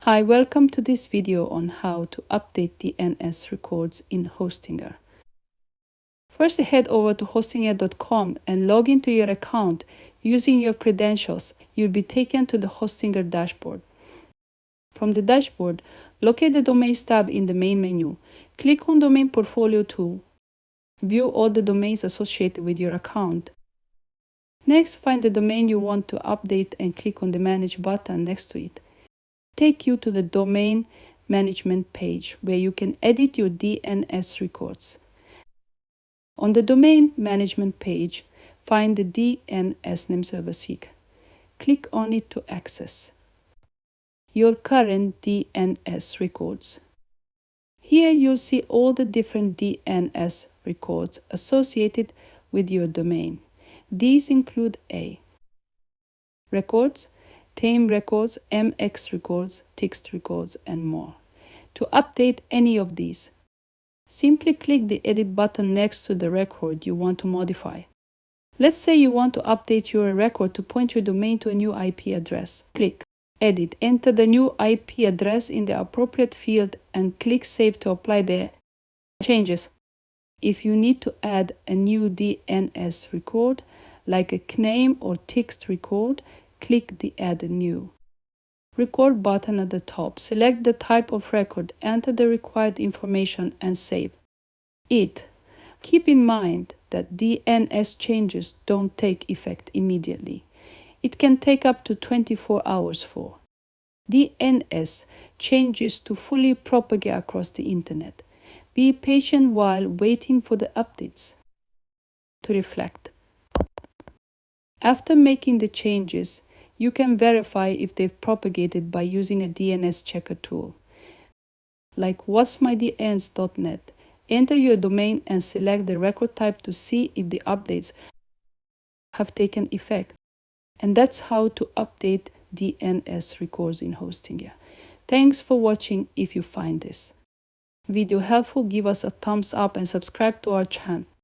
Hi, welcome to this video on how to update DNS records in Hostinger. First, head over to hostinger.com and log into your account using your credentials. You'll be taken to the Hostinger dashboard. From the dashboard, locate the Domains tab in the main menu. Click on Domain Portfolio tool. View all the domains associated with your account. Next, find the domain you want to update and click on the Manage button next to it. Take you to the domain management page where you can edit your DNS records. On the domain management page, find the DNS name server seek. Click on it to access your current DNS records. Here you'll see all the different DNS records associated with your domain. These include A. Records, TAME records, MX records, TXT records, and more. To update any of these, simply click the Edit button next to the record you want to modify. Let's say you want to update your record to point your domain to a new IP address. Click Edit, enter the new IP address in the appropriate field and click Save to apply the changes. If you need to add a new DNS record, like a CNAME or TXT record, click the Add New Record button at the top. Select the type of record, enter the required information, and save it. Keep in mind that DNS changes don't take effect immediately. It can take up to 24 hours for DNS changes to fully propagate across the internet. Be patient while waiting for the updates to reflect. After making the changes, you can verify if they've propagated by using a DNS checker tool, like what'smydns.net. Enter your domain and select the record type to see if the updates have taken effect. And that's how to update DNS records in Hostinger. Thanks for watching. If you find this video helpful, give us a thumbs up and subscribe to our channel.